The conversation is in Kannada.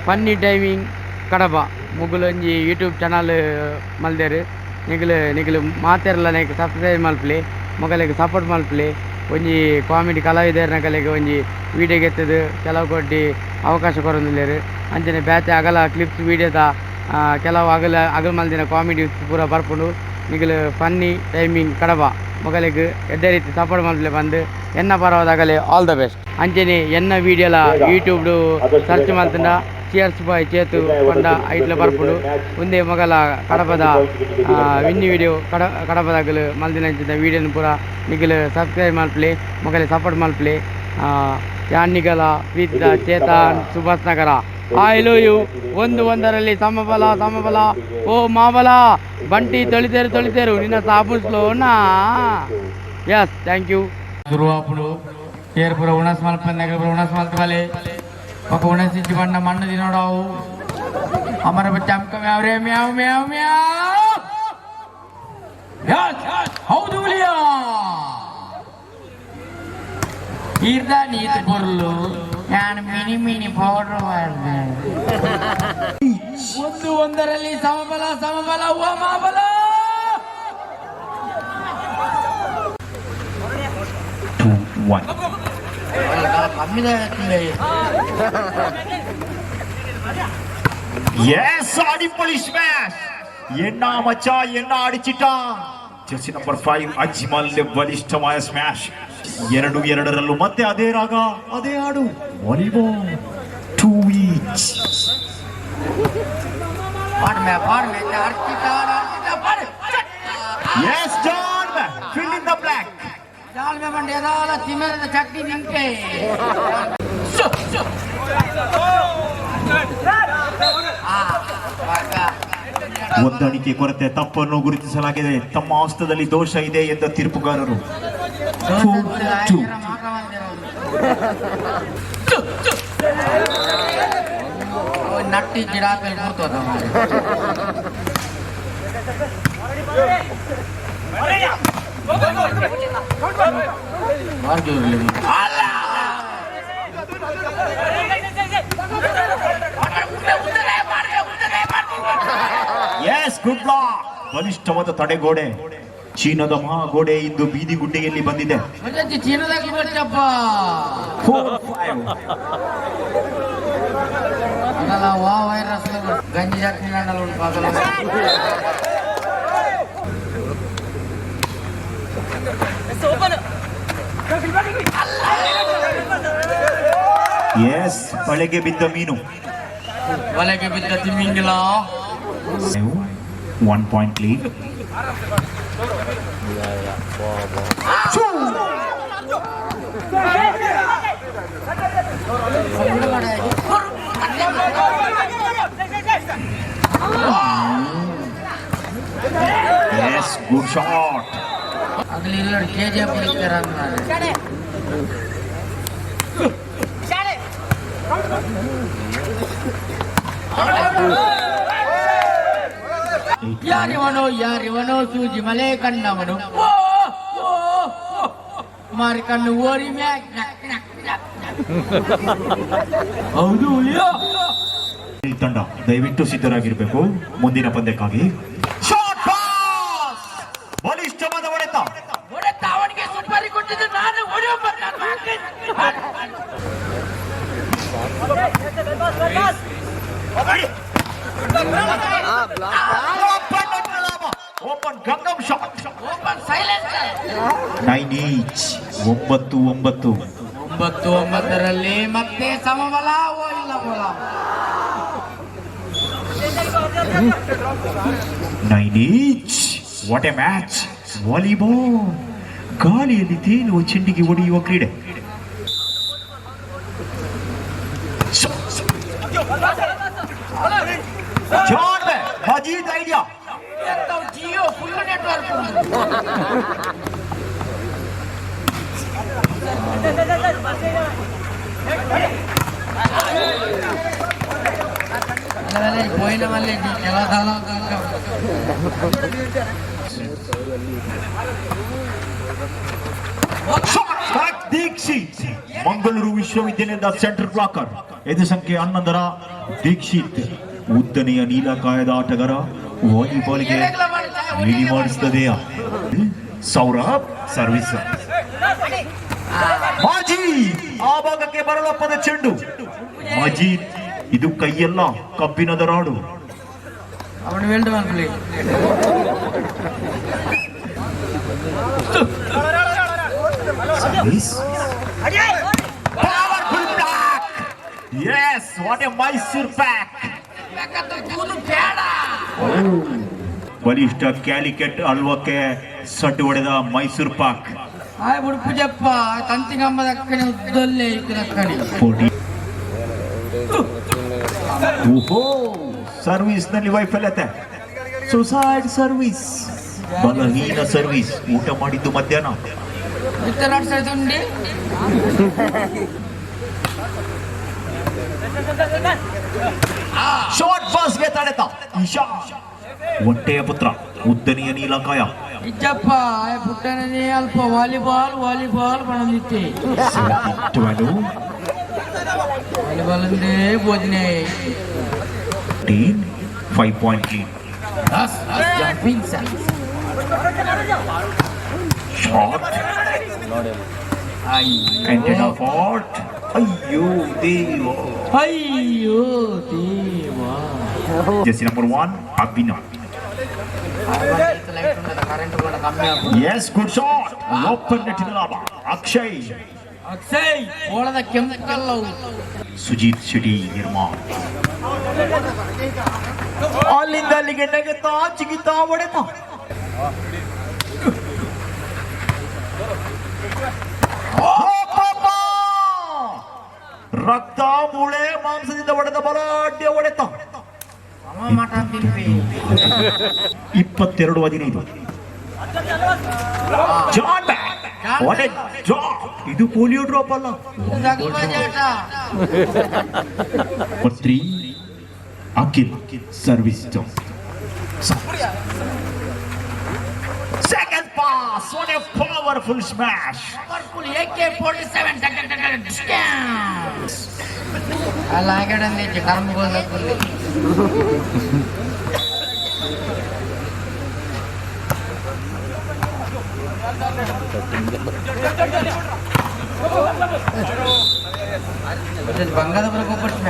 ಫನ್ನಿ ಟೈಮಿಂಗ್ ಕಡಪ ಮುಗ್ಲು ಒಂಜಿ ಯೂಟ್ಯೂಬ್ ಚಾನಲ್ ಮಲ್ದೇರು ನಿಗಲು ಮಾತೆರ್ಲ ನೆಕ್ ಸಬ್ಸ್ಕ್ರೈಬ್ ಮಲ್ಪಲಿ ಮೊಗಲಿಗೆ ಸಪೋರ್ಟ್ ಮಲ್ಪಲಿ ಒಂಜಿ ಕಾಮಿಡಿ ಕಲಾವಿದರ್ನ ಕಲೆಗೆ ಒಂಜಿ ವೀಡಿಯೋ ಗೆತ್ತದು ಕೆಲವು ಕೊಟ್ಟು ಅವಕಾಶ ಕೊರೊಂದುಲ್ಲೇರು ಅಂಚನೆ ಬ್ಯಾಚ್ ಅಗಲ ಕ್ಲಿಪ್ಸ್ ವೀಡಿಯೋದ ಕೆಲವು ಅಗಲ್ ಮಲ್ದಿನ ಕಾಮಿಡಿ ಪೂರ ಬರ್ಪುಂಡು ನಿಗಲು ಫನ್ನಿ ಟೈಮಿಂಗ್ ಕಡಪ ಮೊಗಲಿಗೆ ಎಡ್ಡೆ ರೀತಿ ಸಪೋರ್ಟ್ ಮಲ್ಪಲೆ ಬಂದು ಎನ್ನ ಪರವಾದಾಗಲೇ ಆಲ್ ದ ಬೆಸ್ಟ್ ಅಂಚನೆ ಎನ್ನ ವೀಡಿಯೋಲ ಯೂಟ್ಯೂಬ್ ಸರ್ಚ್ ಮಲ್ತಂಡ ಚಿಯರ್ಸ್ ಬಾಯ್ ಚೇತು ಪಂಡ ಐಟ್ಲ ಬರ್ಪುಡು ಒಂದೇ ಮೊಗಲ ಕಡಪದ ವಿನ್ನಿ ವಿಡಿಯೋ ಕಡಪದಾಗಲು ಮಲ್ದಿನ ವೀಡಿಯೋನ ಪೂರ ನಿಗಲು ಸಬ್ಸ್ಕ್ರೈಬ್ ಮಲ್ಪಲೆ ಮೊಗಲೆ ಸಪೋರ್ಟ್ ಮಲ್ಪಲೆ ಯಾನ್ನಿಗಲ ಪ್ರೀತಿದ ಚೇತನ್ ಸುಭಾಷ್ ನಗರ ಐ ಲವ್ ಯು ಒಂದರಲ್ಲಿ ಸಮಬಲ ಓ ಮಾಬಲ ಬಂಟಿ ತೊಳಿತೇರು ನಿನ್ನ ಸಾಬುಸ್ಲೋನಾ ಯಸ್ ಥ್ಯಾಂಕ್ ಯು ಶುರುವಾಪುಡು ಏರ್ಪುರ ಉಣಸ್ ಮಲ್ಪಂದ ಉಣಸ್ ಮಲ್ತವಲೆ ఒక ఉణసించి పడిన మన్ను తినడావు అమర చంక మ్యావరే మ్యావ్ మ్యావ్ మ్యావ్ హౌదు ఈర్ద నీతి పొరులు నేను మిని పౌడర్ ಒಂದರಲ್ಲಿ ಸಮಬಲ ಓ ಮಾಬಲ அடிப்பொலி ஸ்மாஷ் என்ன மச்சா என்ன அடிச்சிட்டான் ಜೆರ್ಸಿ ನಂಬರ್ 5 ಅಜ್ಮಲ್ ಬಲಿಷ್ಠമായ ಸ್ಮ್ಯಾಶ್ 2-2ರಲ್ಲೂ ಮತ್ತೆ ಅದೇ ರಾಗ ಅದೇ ಹಾಡು ವಾಲಿಬಾಲ್ 2 ಈಚ್ ಎಸ್ ಜಾನ್ ಫಿಲ್ ಇನ್ ದ ಬ್ಲಾಕ್ ಜಾಲ್ ಮೇ ಬಂಡೆ ದಾಲ ತಿಮರದ ಚಟ್ನಿ ನಿಂಕೆ ಹೊಂದಾಣಿಕೆ ಕೊರತೆ ತಪ್ಪನ್ನು ಗುರುತಿಸಲಾಗಿದೆ ತಮ್ಮ ಹಸ್ತದಲ್ಲಿ ದೋಷ ಇದೆ ಎಂದ ತೀರ್ಪುಗಾರರು ನಟ್ಟಿ ಜಿಡಾಪಲ್ಲಿ ಕೂರ್ತದ ಗುಡ್ ಬ್ಲಾಕ್ ಬಲಿಷ್ಠವಾದ ತಡೆಗೋಡೆ ಚೀನಾದ ಮಹಾಗೋಡೆ ಇಂದು ಬೀದಿ ಗುಡ್ಡೆಯಲ್ಲಿ ಬಂದಿದೆ ಎಸ್ ಬಲೆಗೆ ಬಿದ್ದ ಮೀನು ಬಲೆಗೆ ಬಿದ್ದ ತಿಮ್ಮಿಂಗಿಲ್ಲ 1 point lead. Yes, good shot. अगली लड़ केजे पुलिस कराना ಯಾರಿವನೋ ಸೂಜಿ ಮಲೆ ಕಣ್ಣವನು ಮಾರಿ ಕಣ್ಣು ಓರಿ ಹೌದು ತಂಡ ದಯವಿಟ್ಟು ಸಿದ್ಧರಾಗಿರ್ಬೇಕು ಮುಂದಿನ ಪಂದ್ಯಕ್ಕಾಗಿ ಬಲಿಷ್ಠವಾದ ಹೊಡೆತ ಅವನಿಗೆ ಸುಪಾರಿ ಕೊಟ್ಟಿದ್ದು ನಾನು ಓಪನ್ ಗಂಗಮ್ ಶಾಟ್ ಓಪನ್ ಸೈಲೆನ್ಸ್ 9 ಈಚ್ 9-9 ಮತ್ತೆ ಸಮಬಲ ಓ ಇಲ್ಲ ಬೋಲ 9 each what a match volleyball ಗಾಳಿಯಲ್ಲಿ ತೇಲುವ ಚೆಂಡಿಗೆ ಹೊಡೆಯುವ ಕ್ರೀಡೆ John Majeed Idea Jio full network పోయిన మళ్ళీ ఎలా ದೀಕ್ಷಿತ್ ಮಂಗಳೂರು ವಿಶ್ವವಿದ್ಯಾಲಯದ ಸೆಂಟರ್ ಬ್ಲಾಕರ್ ಎದು ಸಂಖ್ಯೆ 11ರ ದೀಕ್ಷಿತ್ ಉದ್ದನೆಯ ನೀಲಕಾಯದ ಆಟಗಾರ ವಾಲಿಬಾಲ್ಗೆ ಲೀಡಿ ಮಾಡಿಸ್ತದೆಯ ಸೌರಭ್ ಸರ್ವಿಸ್ ಮಾಜಿ ಆ ಭಾಗಕ್ಕೆ ಬರಲಪ್ಪದ ಚೆಂಡು ಮಜೀದ್ ಇದು ಕೈಯಲ್ಲ ಕಬ್ಬಿಣದ ರಾಡು ಅವನು ವೆಲ್ಡ್ ಮಾಡ್ಕೊಳ್ಳಿ service powerful block yes what a Mysore pack ಬಲಿಷ್ಠ ಕ್ಯಾಲಿಕೆಟ್ ಅಲ್ವಕ್ಕೆ ಸಡ್ಡು ಹೊಡೆದ ಮೈಸೂರ್ ಪಾಕ್ ಆಯ್ ಬುಡ್ಪುಜಪ್ಪ ತಂತಿಗಂಬದ ಅಕ್ಕನೆ ಉದ್ದಲ್ಲೇ ಇಕ್ಕನಕ್ಕಡಿ ಓಹೋ ಸರ್ವಿಸ್ ನಲ್ಲಿ ವೈಫಲ್ಯತೆ ಸುಸೈಡ್ ಸರ್ವಿಸ್ ಬಲಹೀನ ಸರ್ವಿಸ್ ಊಟ ಮಾಡಿದ್ದು ಮಧ್ಯಾಹ್ನ ಉಂಡಿ ಶಾರ್ಟ್ ಪಾಸ್ಗೆ ತಡೆತ ಈಶಾ ಒಂಟೆಯ ಪುತ್ರ ಉದ್ದನೆಯ ನೀಲಕಾಯ ಇಜ್ಜಪ್ಪ ಪುಟ್ಟನೇ ಅಲ್ಪ ವಾಲಿಬಾಲ್ ಬಂದಿತ್ತೆ ವಾಲಿಬಾಲ್ ಅಂದ್ರೆ ಬೋಧನೆ 5 point lead shot antenna fault ಅಯ್ಯೋ ದೇವ Jersey number 1 Abhinav yes good shot open net ಲಾಭ ಅಕ್ಷಯ್ ಓಳದ ಕೆಂಪಲ್ಲವು ಸುಜಿತ್ ಶೆಟ್ಟಿ ನಿರ್ಮಾಣ ಅಲ್ಲಿಂದ ಅಲ್ಲಿಗೆ ನೆಗೆತಾ ಚಿಗಿತಾ ಹೊಡೆತ ರಕ್ತ ಮೂಳೆ ಮಾಂಸದಿಂದ ಹೊಡೆದ ಬಲಾಢ್ಯ ಹೊಡೆತ 22-15 ಜಾನ್ ಇದು ಪೋಲಿಯೋ ಡ್ರಾಪ್ ಅಲ್ಲ 3 Akhil service second pass what a powerful smash powerful AK-47 అలాగడండి కర్మ కోసకుంది ಬಂಗಾರಪುರ ಕೊಪ್ಪಟ್ಟು